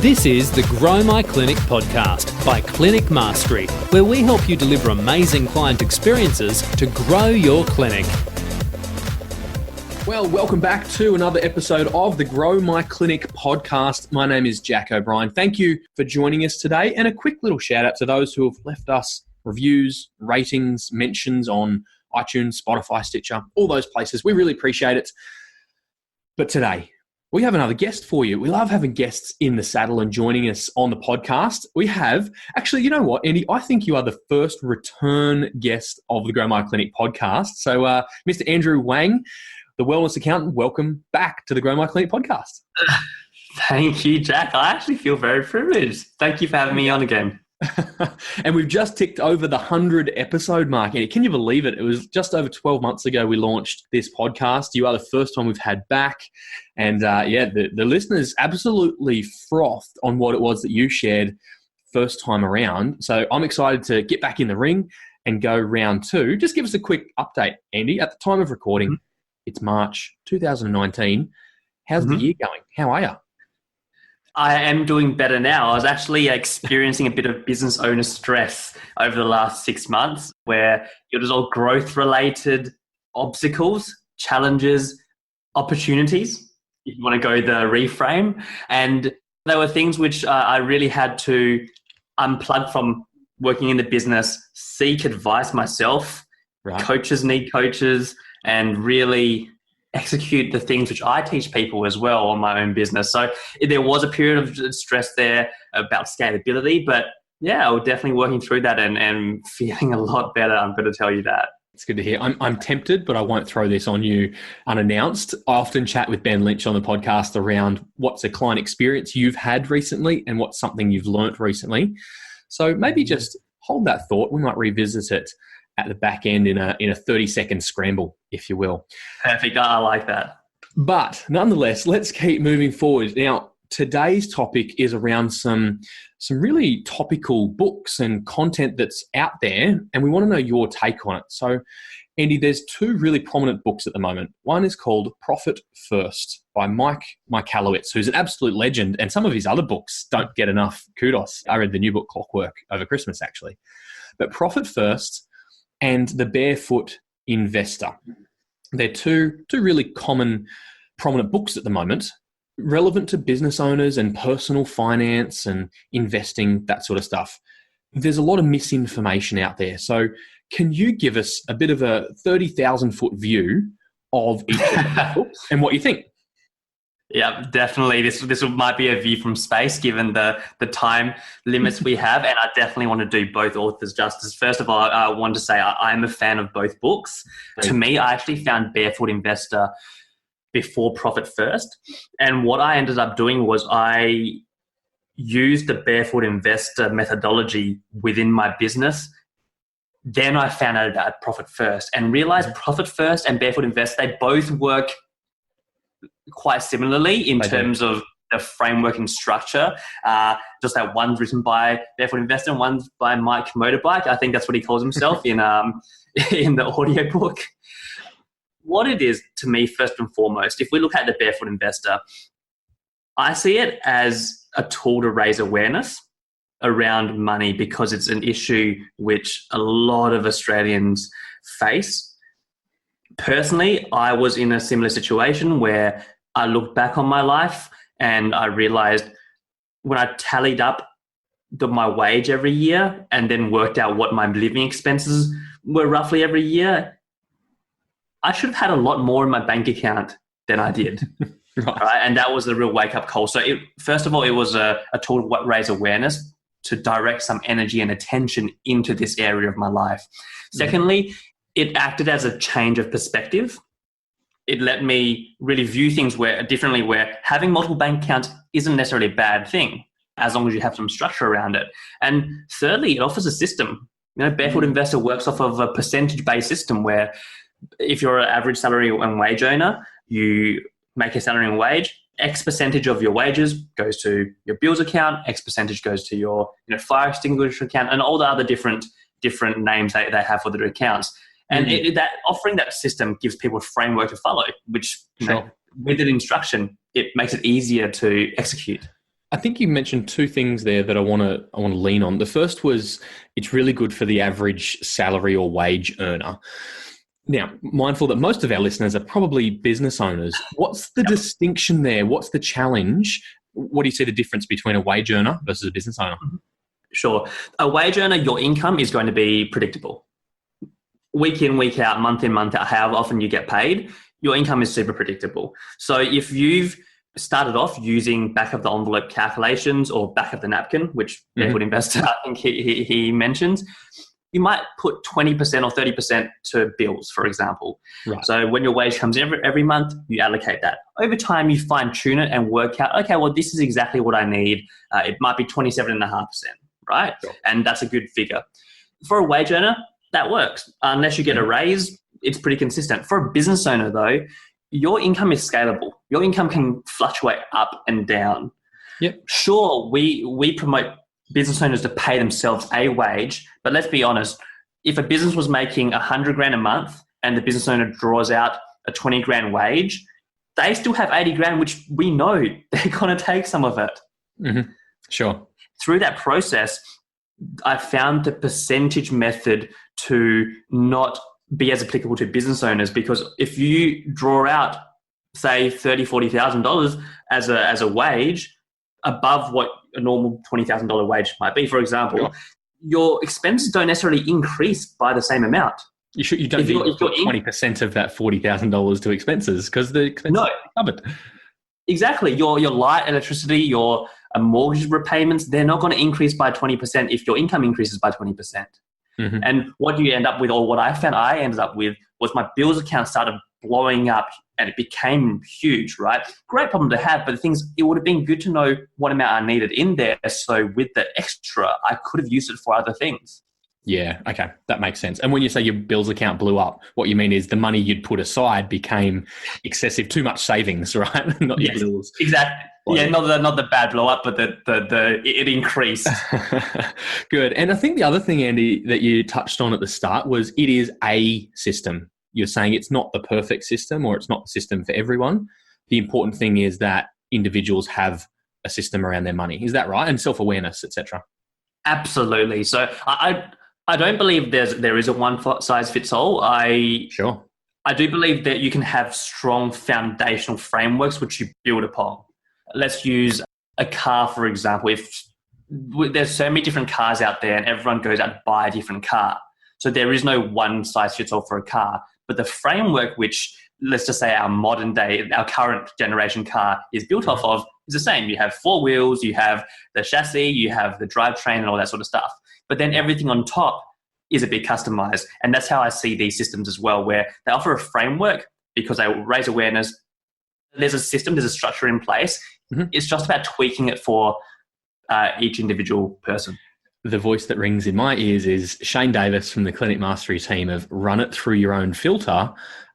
This is the Grow My Clinic podcast by Clinic Mastery, where we help you deliver amazing client experiences to grow your clinic. Well, welcome back to another episode of the Grow My Clinic podcast. My name is Jack O'Brien. Thank you for joining us today. And a quick little shout out to those who have left us reviews, ratings, mentions on iTunes, Spotify, Stitcher, all those places. We really appreciate it. But today, we have another guest for you. We love having guests in the saddle and joining us on the podcast. We have, actually, you know what, Andy? I think you are the first return guest of the Grow My Clinic podcast. So, Mr. Andrew Wang, the wellness accountant, welcome back to the Grow My Clinic podcast. Thank you, Jack. I actually feel very privileged. Thank you for having me on again. And we've just ticked over the 100 episode mark. Andy, can you believe it? It was just over 12 months ago we launched this podcast. You are the first one we've had back. And the listeners absolutely frothed on what it was that you shared first time around. So I'm excited to get back in the ring and go round two. Just give us a quick update, Andy. At the time of recording, it's March 2019. How's the year going? How are you? I am doing better now. I was actually experiencing a bit of business owner stress over the last 6 months where it was all growth-related obstacles, challenges, opportunities, if you want to go the reframe. And there were things which I really had to unplug from working in the business, seek advice myself. Right. Coaches need coaches, and really execute the things which I teach people as well on my own business. So there was a period of stress there about scalability, but yeah, I was definitely working through that and feeling a lot better. I'm going to tell you that. It's good to hear. I'm tempted, but I won't throw this on you unannounced. I often chat with Ben Lynch on the podcast around what's a client experience you've had recently and what's something you've learnt recently. So maybe just hold that thought. We might revisit it at the back end in a 30-second scramble, if you will. Perfect. I like that. But nonetheless, let's keep moving forward. Now, today's topic is around some really topical books and content that's out there, and we want to know your take on it. So, Andy, there's two really prominent books at the moment. One is called Profit First by Mike Michalowicz, who's an absolute legend, and some of his other books don't get enough kudos. I read the new book, Clockwork, over Christmas, actually. But Profit First and The Barefoot Investor. They're two really common, prominent books at the moment, relevant to business owners and personal finance and investing, that sort of stuff. There's a lot of misinformation out there. So can you give us a bit of a 30,000-foot view of each of the books and what you think? Yeah, definitely. This might be a view from space given the time limits we have, and I definitely want to do both authors justice. First of all, I want to say I'm a fan of both books. Right. To me, I actually found Barefoot Investor before Profit First, and what I ended up doing was I used the Barefoot Investor methodology within my business. Then I found out about Profit First and realized Profit First and Barefoot Investor, they both work quite similarly in terms of the framework and structure. Just that one's written by Barefoot Investor and one's by Mike Motorbike. I think that's what he calls himself in the audio book. What it is to me, first and foremost, if we look at the Barefoot Investor, I see it as a tool to raise awareness around money because it's an issue which a lot of Australians face. Personally, I was in a similar situation where I looked back on my life and I realized when I tallied up my wage every year and then worked out what my living expenses were roughly every year, I should have had a lot more in my bank account than I did. Right? And that was the real wake-up call. So first of all, it was a tool to raise awareness, to direct some energy and attention into this area of my life. Secondly, it acted as a change of perspective. It let me really view things differently, where having multiple bank accounts isn't necessarily a bad thing as long as you have some structure around it. And thirdly, it offers a system. Barefoot Investor works off of a percentage-based system where if you're an average salary and wage owner, you make a salary and wage, X percentage of your wages goes to your bills account, X percentage goes to your fire extinguisher account, and all the other different names they have for their accounts. And that offering that system gives people a framework to follow, which with an instruction, it makes it easier to execute. I think you mentioned two things there that I want to lean on. The first was it's really good for the average salary or wage earner. Now, mindful that most of our listeners are probably business owners. What's the distinction there? What's the challenge? What do you see the difference between a wage earner versus a business owner? Sure. A wage earner, your income is going to be predictable. Week in, week out, month in, month out, however often you get paid, your income is super predictable. So if you've started off using back of the envelope calculations or back of the napkin, which Barefoot Investor, I think he mentions, you might put 20% or 30% to bills, for example. Right. So when your wage comes in every month, you allocate that. Over time, you fine tune it and work out, okay, well, this is exactly what I need. It might be 27.5%, right? Sure. And that's a good figure. For a wage earner, that works. Unless you get a raise, it's pretty consistent. For a business owner, though, your income is scalable. Your income can fluctuate up and down. Yep. Sure, we promote business owners to pay themselves a wage, but let's be honest, if a business was making $100,000 a month and the business owner draws out a $20,000 wage, they still have $80,000, which we know they're going to take some of it. Mm-hmm. Sure. Through that process, I found the percentage method to not be as applicable to business owners, because if you draw out, say, $30,000, $40,000 as a wage above what a normal $20,000 wage might be, for example, your expenses don't necessarily increase by the same amount. You don't need to put 20% of that $40,000 to expenses, because the expenses are covered. Exactly. Your light, electricity, your mortgage repayments, they're not going to increase by 20% if your income increases by 20%. Mm-hmm. And what you end up with, or what I found I ended up with, was my bills account started blowing up and it became huge, right? Great problem to have, but the thing is, it would have been good to know what amount I needed in there. So with the extra, I could have used it for other things. Yeah, okay, that makes sense. And when you say your bills account blew up, what you mean is the money you'd put aside became excessive, too much savings, right? Not your bills. Exactly. Yeah, not the bad blow up, but it increased. Good. And I think the other thing, Andy, that you touched on at the start was it is a system. You're saying it's not the perfect system, or it's not the system for everyone. The important thing is that individuals have a system around their money. Is that right? And self-awareness, etc. Absolutely. So I don't believe there is a one size fits all. I do believe that you can have strong foundational frameworks which you build upon. Let's use a car, for example. If there's so many different cars out there and everyone goes out to buy a different car, so there is no one size fits all for a car. But the framework which, let's just say, our current generation car is built off of is the same. You have 4 wheels, you have the chassis, you have the drivetrain and all that sort of stuff. But then everything on top is a bit customized. And that's how I see these systems as well, where they offer a framework because they will raise awareness. There's a system, there's a structure in place. Mm-hmm. It's just about tweaking it for each individual person. The voice that rings in my ears is Shane Davis from the Clinic Mastery team of run it through your own filter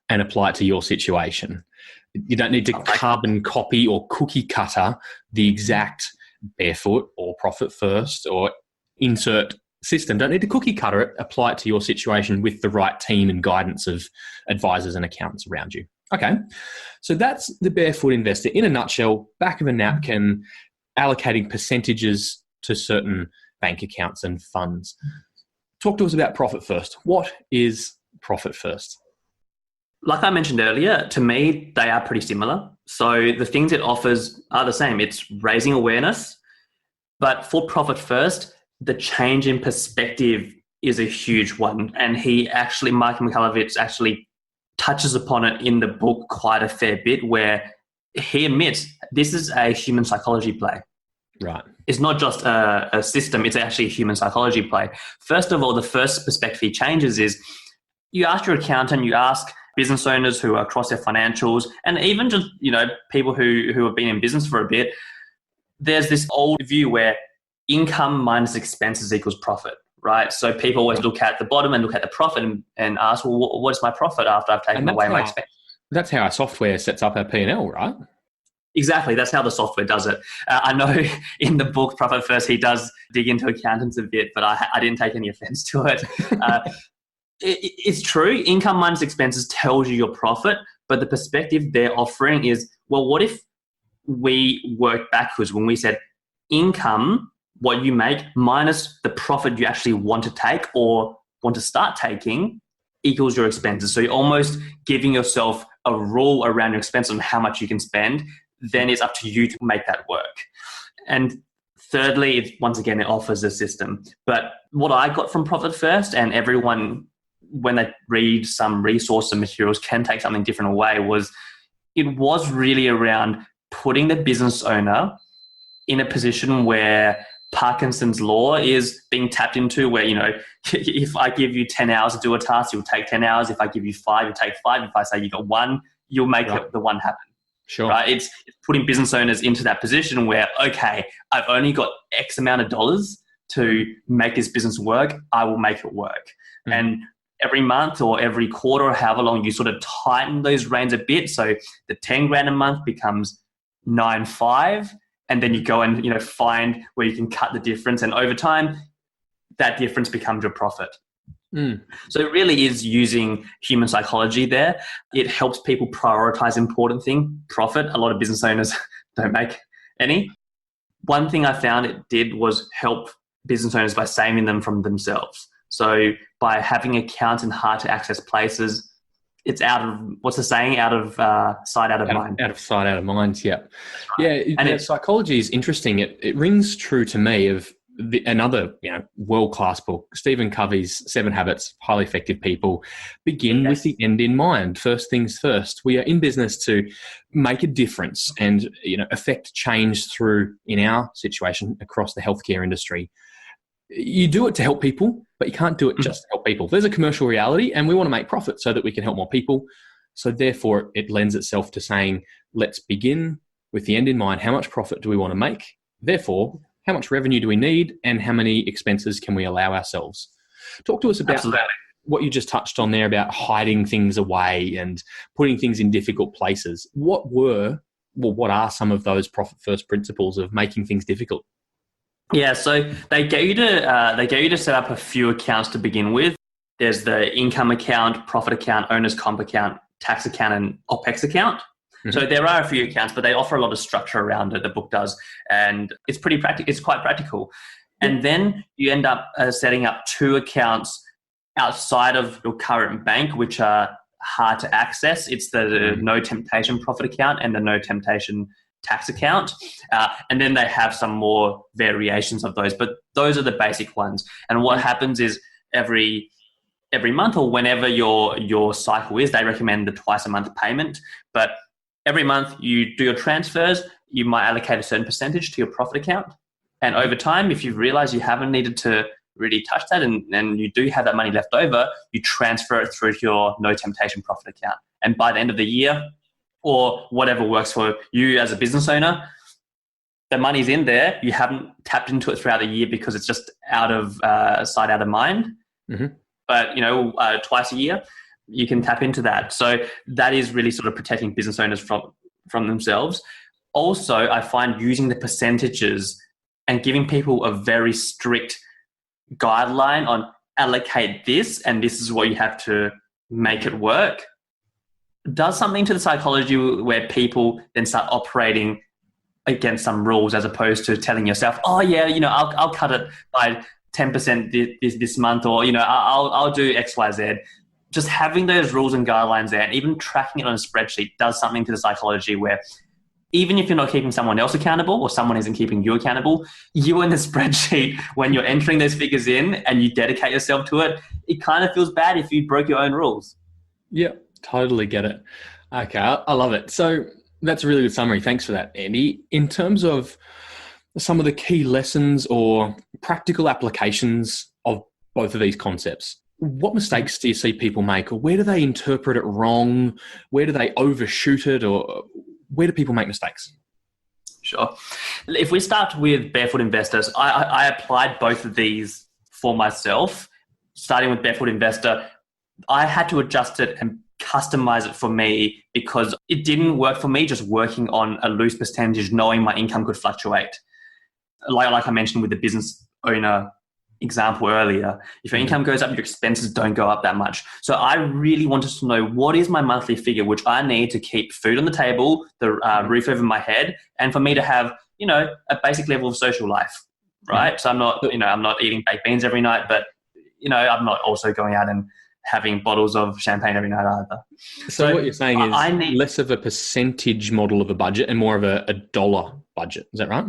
and apply it to your situation. You don't need to carbon copy or cookie cutter the exact Barefoot or Profit First or insert system. Don't need to cookie cutter it. Apply it to your situation with the right team and guidance of advisors and accountants around you. Okay, so that's the Barefoot Investor in a nutshell, back of a napkin, allocating percentages to certain bank accounts and funds. Talk to us about Profit First. What is Profit First? Like I mentioned earlier, to me, they are pretty similar. So the things it offers are the same. It's raising awareness, but for Profit First, the change in perspective is a huge one. And Mike Michalowicz actually touches upon it in the book quite a fair bit, where he admits this is a human psychology play. Right. It's not just a system, it's actually a human psychology play. First of all, the first perspective he changes is you ask your accountant, you ask business owners who are across their financials, and even just, people who have been in business for a bit. There's this old view where income minus expenses equals profit, right? So people always look at the bottom and look at the profit and ask, well, what is my profit after I've taken away my expenses? That's how our software sets up our P&L, right? Exactly. That's how the software does it. I know in the book, Profit First, he does dig into accountants a bit, but I didn't take any offense to it. It's true. Income minus expenses tells you your profit, but the perspective they're offering is, well, what if we work backwards when we said income, what you make, minus the profit you actually want to take or want to start taking, equals your expenses. So you're almost giving yourself a rule around your expenses on how much you can spend. Then it's up to you to make that work. And thirdly, once again, it offers a system. But what I got from Profit First, and everyone, when they read some resource and materials, can take something different away, was it was really around putting the business owner in a position where Parkinson's law is being tapped into, where, if I give you 10 hours to do a task, you'll take 10 hours. If I give you 5, you'll take 5. If I say you got 1, you'll make the 1 happen. Sure. Right? It's putting business owners into that position where, okay, I've only got X amount of dollars to make this business work. I will make it work. And every month or every quarter, or however long, you sort of tighten those reins a bit. So the 10 grand a month becomes 9.5. And then you go and, find where you can cut the difference. And over time, that difference becomes your profit. So it really is using human psychology there. It helps people prioritize important thing, profit. A lot of business owners don't make any. One thing I found it did was help business owners by saving them from themselves. So by having accounts in hard to access places, it's out of, what's the saying? Out of sight, out of mind. Out of sight, out of mind, yeah. Right. Yeah, and psychology is interesting. It rings true to me of another world-class book, Stephen Covey's 7 Habits, Highly Effective People, begin with the end in mind. First things first. We are in business to make a difference and affect change through, in our situation, across the healthcare industry. You do it to help people, but you can't do it just to help people. There's a commercial reality, and we want to make profit so that we can help more people. So therefore, it lends itself to saying, let's begin with the end in mind. How much profit do we want to make? Therefore, how much revenue do we need, and how many expenses can we allow ourselves? Talk to us about what you just touched on there about hiding things away and putting things in difficult places. What are some of those profit first principles of making things difficult? Yeah, so they get you to set up a few accounts to begin with. There's the income account, profit account, owner's comp account, tax account, and OPEX account. So there are a few accounts, but they offer a lot of structure around it. The book does, and it's pretty practical. It's quite practical. And then you end up setting up 2 accounts outside of your current bank, which are hard to access. It's the no temptation profit account and the no temptation tax account. And then they have some more variations of those, but those are the basic ones. And what happens is every month, or whenever your cycle is, they recommend the twice a month payment. But every month you do your transfers, you might allocate a certain percentage to your profit account. And over time, if you realize you haven't needed to really touch that and you do have that money left over, you transfer it through to your no temptation profit account. And by the end of the year, or whatever works for you as a business owner, the money's in there. You haven't tapped into it throughout the year because it's just out of sight, out of mind. But, twice a year, you can tap into that. So that is really sort of protecting business owners from themselves. Also, I find using the percentages and giving people a very strict guideline on allocate this, and this is what you have to make it work, does something to the psychology where people then start operating against some rules, as opposed to telling yourself, oh yeah, I'll cut it by 10% this month, or, I'll do X, Y, Z. Just having those rules and guidelines there, and even tracking it on a spreadsheet, does something to the psychology where even if you're not keeping someone else accountable, or someone isn't keeping you accountable, you in the spreadsheet, when you're entering those figures in and you dedicate yourself to it, it kind of feels bad if you broke your own rules. Yeah, totally get it. Okay, I love it. So that's a really good summary. Thanks for that, Andy. In terms of some of the key lessons or practical applications of both of these concepts, what mistakes do you see people make, or where do they interpret it wrong? Where do they overshoot it, or where do people make mistakes? Sure. If we start with Barefoot Investors, I applied both of these for myself. Starting with Barefoot Investor, I had to adjust it and customize it for me because it didn't work for me just working on a loose percentage, knowing my income could fluctuate. Like I mentioned with the business owner example earlier, if your income goes up, your expenses don't go up that much. So I really wanted to know, what is my monthly figure, which I need to keep food on the table, the roof over my head, and for me to have a basic level of social life, right? So I'm not eating baked beans every night, but, I'm not also going out and having bottles of champagne every night either. So what you're saying is less of a percentage model of a budget and more of a dollar budget. Is that right?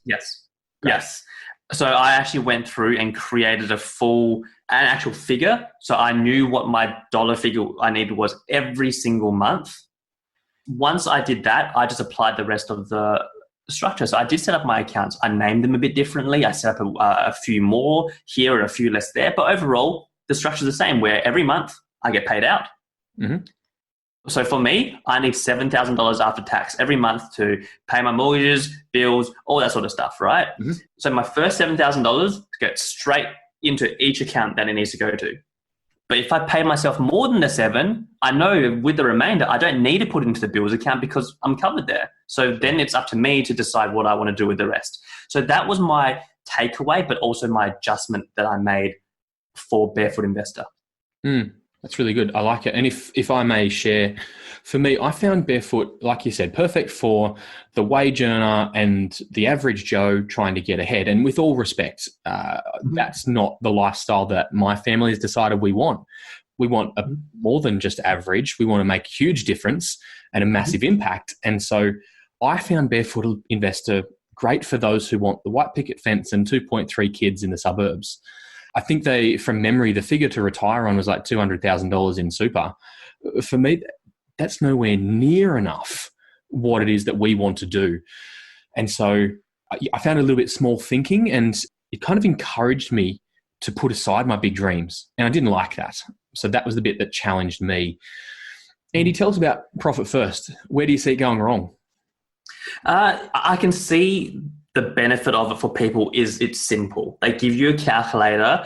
Yes. Great. Yes. So I actually went through and created an actual figure. So I knew what my dollar figure I needed was every single month. Once I did that, I just applied the rest of the structure. So I did set up my accounts. I named them a bit differently. I set up a few more here and a few less there. But overall, the structure is the same, where every month I get paid out. Mm-hmm. So for me, I need $7,000 after tax every month to pay my mortgages, bills, all that sort of stuff, right? Mm-hmm. So my first $7,000 gets straight into each account that it needs to go to. But if I pay myself more than the 7, I know with the remainder, I don't need to put into the bills account because I'm covered there. So then it's up to me to decide what I want to do with the rest. So that was my takeaway, but also my adjustment that I made for Barefoot Investor. That's really good. I like it. And if I may share, for me, I found Barefoot, like you said, perfect for the wage earner and the average Joe trying to get ahead. And with all respect, that's not the lifestyle that my family has decided we want. We want more than just average. We want to make a huge difference and a massive impact. And so I found Barefoot Investor great for those who want the white picket fence and 2.3 kids in the suburbs. I think from memory, the figure to retire on was like $200,000 in super. For me, that's nowhere near enough what it is that we want to do. And so I found it a little bit small thinking, and it kind of encouraged me to put aside my big dreams. And I didn't like that. So that was the bit that challenged me. Andy, tell us about Profit First. Where do you see it going wrong? I can see the benefit of it for people is it's simple. They give you a calculator.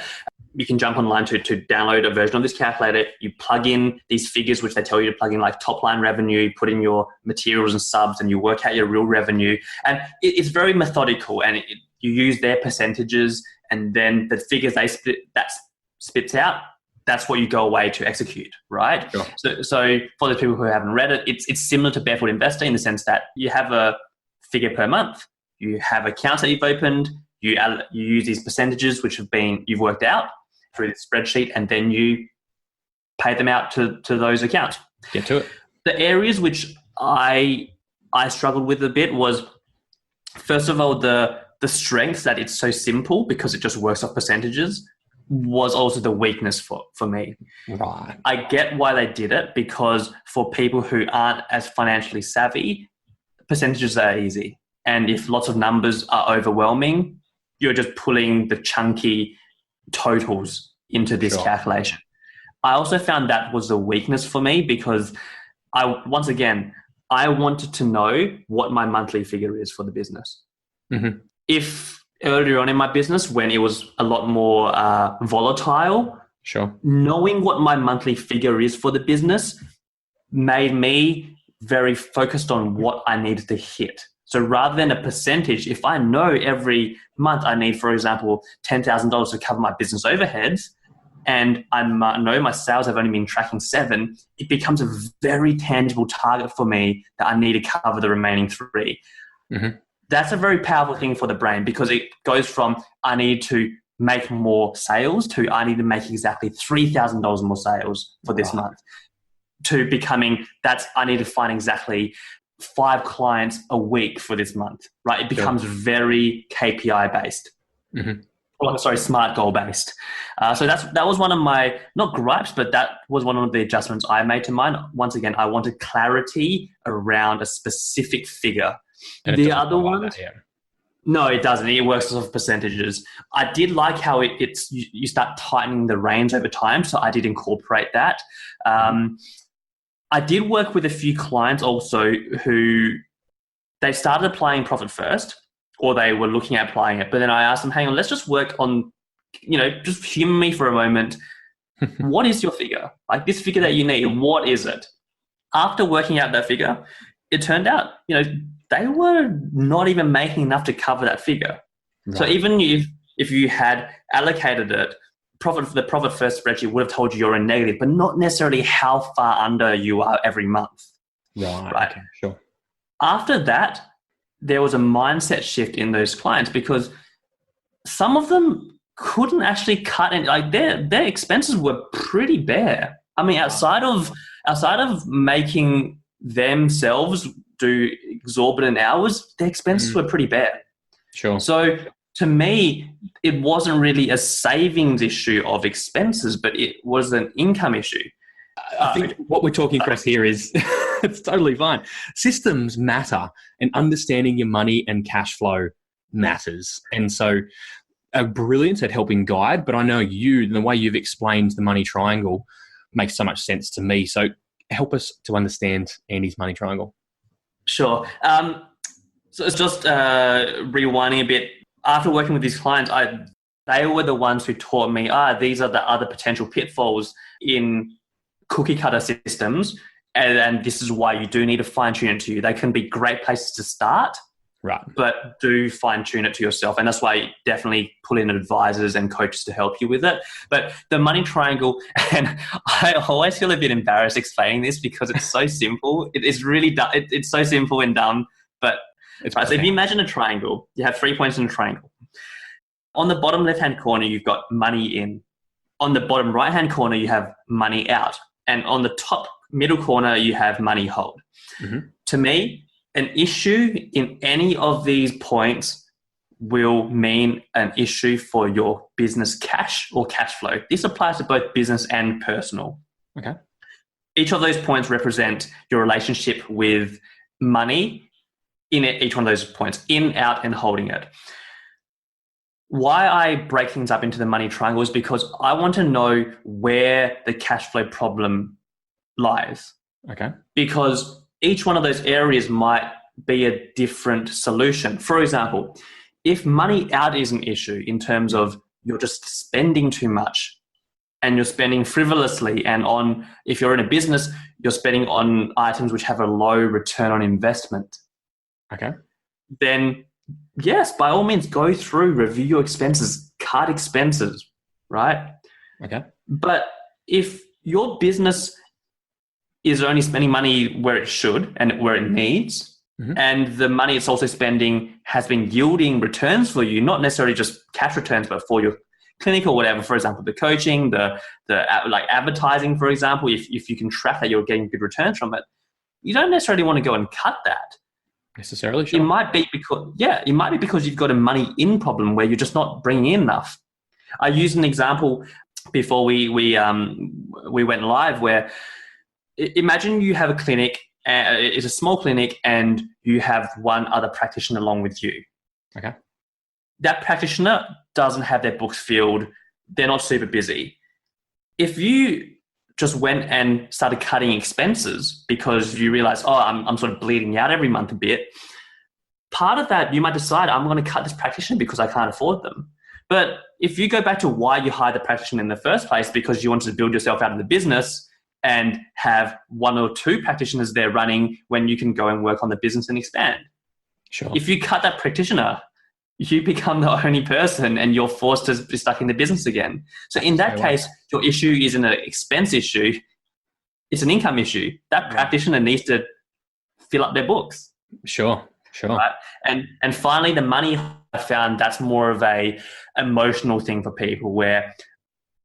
You can jump online to download a version of this calculator. You plug in these figures, which they tell you to plug in, like top line revenue, put in your materials and subs, and you work out your real revenue. And it's very methodical, and you use their percentages, and then the figures that spits out, that's what you go away to execute, right? Sure. So for the people who haven't read it, it's similar to Barefoot Investor in the sense that you have a figure per month. You have accounts that you've opened. You use these percentages which you've worked out through the spreadsheet, and then you pay them out to those accounts. Get to it. The areas which I struggled with a bit was, first of all, the strength that it's so simple because it just works off percentages was also the weakness for me. Right. I get why they did it, because for people who aren't as financially savvy, percentages are easy. And if lots of numbers are overwhelming, you're just pulling the chunky totals into this calculation. I also found that was a weakness for me because I wanted to know what my monthly figure is for the business. Mm-hmm. If earlier on in my business, when it was a lot more volatile, knowing what my monthly figure is for the business made me very focused on what I needed to hit. So rather than a percentage, if I know every month I need, for example, $10,000 to cover my business overheads, and I know my sales have only been tracking 7, it becomes a very tangible target for me that I need to cover the remaining 3. Mm-hmm. That's a very powerful thing for the brain, because it goes from I need to make more sales to I need to make exactly $3,000 more sales for this month, to becoming I need to find exactly 5 clients a week for this month, right? It becomes very KPI based. Mm-hmm. Smart goal based. So that was one of my, not gripes, but that was one of the adjustments I made to mine. Once again, I wanted clarity around a specific figure. And the other one, no, it doesn't. It works off percentages. I did like how it's you start tightening the range over time. So I did incorporate that. I did work with a few clients also who they started applying Profit First, or they were looking at applying it. But then I asked them, hang on, let's just work on, just humor me for a moment. What is your figure? Like this figure that you need, what is it? After working out that figure, it turned out, they were not even making enough to cover that figure. Right. So even if you had allocated it, the Profit First spreadsheet would have told you you're in negative, but not necessarily how far under you are every month. Right. Okay, sure. After that, there was a mindset shift in those clients because some of them couldn't actually cut, and like their expenses were pretty bare. I mean, outside of making themselves do exorbitant hours, their expenses were pretty bare. Sure. So to me, it wasn't really a savings issue of expenses, but it was an income issue. I think what we're talking across here is it's totally fine. Systems matter, and understanding your money and cash flow matters. And so are brilliant at helping guide, but I know you, the way you've explained the money triangle makes so much sense to me. So help us to understand Andy's money triangle. Sure. So it's just rewinding a bit. After working with these clients, they were the ones who taught me, these are the other potential pitfalls in cookie cutter systems. And this is why you do need to fine tune it to you. They can be great places to start, right? But do fine tune it to yourself. And that's why you definitely pull in advisors and coaches to help you with it. But the money triangle, and I always feel a bit embarrassed explaining this because it's so simple. It's really, it's so simple and dumb, but right, so if you imagine a triangle, you have 3 points in a triangle. On the bottom left-hand corner, you've got money in. On the bottom right-hand corner, you have money out. And on the top middle corner, you have money hold. Mm-hmm. To me, an issue in any of these points will mean an issue for your business cash or cash flow. This applies to both business and personal. Okay. Each of those points represent your relationship with money in each one of those points, in, out, and holding it. Why I break things up into the money triangle is because I want to know where the cash flow problem lies. Okay. Because each one of those areas might be a different solution. For example, if money out is an issue in terms of you're just spending too much and you're spending frivolously, and if you're in a business, you're spending on items which have a low return on investment. Okay. Then yes, by all means, go through, review your expenses, cut expenses, right? Okay. But if your business is only spending money where it should and where it needs, mm-hmm. and the money it's also spending has been yielding returns for you, not necessarily just cash returns, but for your clinic or whatever, for example, the coaching, the like advertising, for example, if you can track that you're getting good returns from it, you don't necessarily want to go and cut that. Necessarily, sure. It might be because you've got a money in problem where you're just not bringing in enough. I used an example before we went live where imagine you have a clinic, it's a small clinic, and you have one other practitioner along with you. Okay. That practitioner doesn't have their books filled. They're not super busy. If you just went and started cutting expenses because you realize, I'm sort of bleeding out every month a bit. Part of that, you might decide, I'm going to cut this practitioner because I can't afford them. But if you go back to why you hired the practitioner in the first place, because you wanted to build yourself out of the business and have one or two practitioners there running when you can go and work on the business and expand. Sure. If you cut that practitioner, you become the only person and you're forced to be stuck in the business again. So in that case, your issue isn't an expense issue. It's an income issue. That practitioner needs to fill up their books. Sure. Right? And finally, the money, I found that's more of a emotional thing for people, where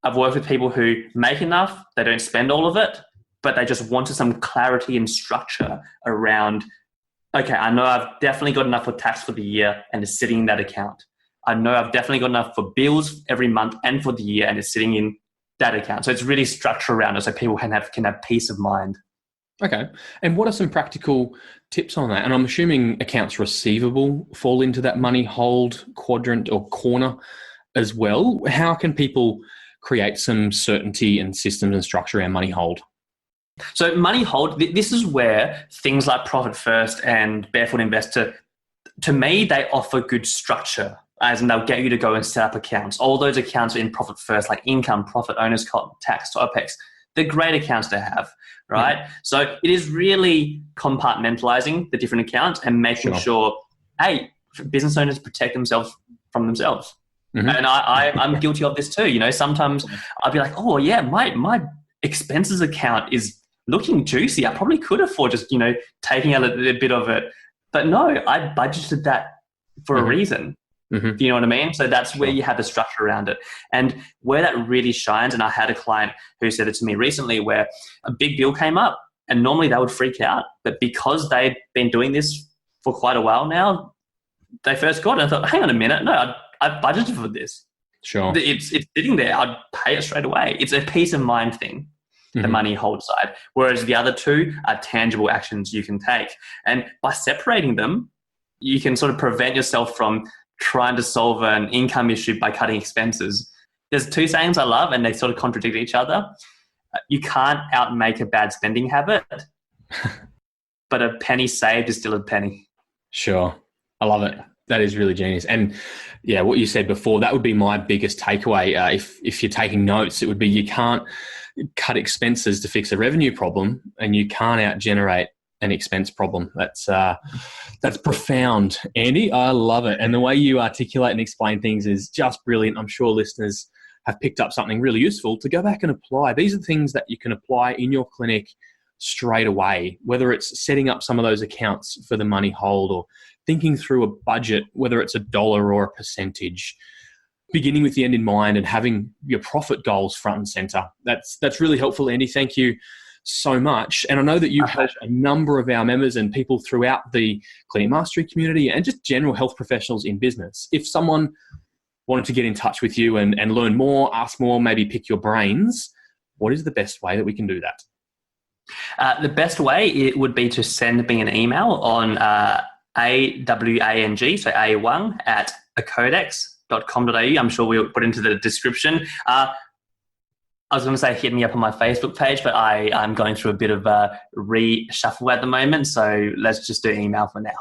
I've worked with people who make enough, they don't spend all of it, but they just wanted some clarity and structure around, okay, I know I've definitely got enough for tax for the year and it's sitting in that account. I know I've definitely got enough for bills every month and for the year and it's sitting in that account. So it's really structure around it so people can have peace of mind. Okay. And what are some practical tips on that? And I'm assuming accounts receivable fall into that money hold quadrant or corner as well. How can people create some certainty and systems and structure around money hold? So money hold, this is where things like Profit First and Barefoot Investor, to me, they offer good structure, as in they'll get you to go and set up accounts. All those accounts are in Profit First, like income, profit, owner's cost, tax, OPEX. They're great accounts to have, right? Mm-hmm. So it is really compartmentalizing the different accounts and making sure, hey, business owners protect themselves from themselves. Mm-hmm. And I'm guilty of this too. You know, sometimes I'll be like, oh yeah, my expenses account is looking juicy. I probably could afford just, taking out a bit of it But no, I budgeted that for a reason. Mm-hmm. Do you know what I mean? So that's where you have the structure around it. And where that really shines, and I had a client who said it to me recently where a big bill came up and normally they would freak out. But because they've been doing this for quite a while now, they first got it and thought, hang on a minute, no, I've budgeted for this. Sure. It's sitting there. I'd pay it straight away. It's a peace of mind thing, the money hold side. Whereas the other two are tangible actions you can take. And by separating them, you can sort of prevent yourself from trying to solve an income issue by cutting expenses. There's two sayings I love and they sort of contradict each other. You can't outmake a bad spending habit, but a penny saved is still a penny. Sure. I love it. That is really genius. And yeah, what you said before, that would be my biggest takeaway. If you're taking notes, it would be you can't cut expenses to fix a revenue problem and you can't out-generate an expense problem. That's profound, Andy. I love it. And the way you articulate and explain things is just brilliant. I'm sure listeners have picked up something really useful to go back and apply. These are things that you can apply in your clinic straight away, whether it's setting up some of those accounts for the money hold or thinking through a budget, whether it's $1 or a percentage, beginning with the end in mind and having your profit goals front and center. That's really helpful, Andy. Thank you so much. And I know that you help a number of our members and people throughout the Clinic Mastery community and just general health professionals in business. If someone wanted to get in touch with you and learn more, ask more, maybe pick your brains, what is the best way that we can do that? The best way it would be to send me an email on AWANG, so Wang at acodex.com.au. I'm sure we'll put into the description. I was going to say hit me up on my Facebook page, but I'm going through a bit of a reshuffle at the moment. So let's just do email for now.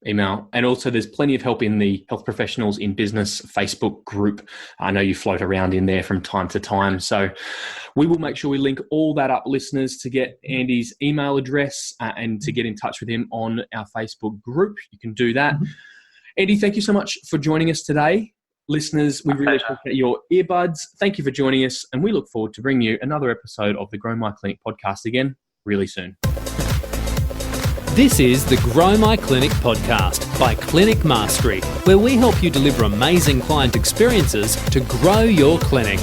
Email. And also there's plenty of help in the Health Professionals in Business Facebook group. I know you float around in there from time to time. So we will make sure we link all that up, listeners, to get Andy's email address and to get in touch with him on our Facebook group. You can do that. Andy, thank you so much for joining us today. Listeners, we really appreciate your earbuds. Thank you for joining us, and we look forward to bringing you another episode of the Grow My Clinic podcast again really soon. This is the Grow My Clinic podcast by Clinic Mastery, where we help you deliver amazing client experiences to grow your clinic.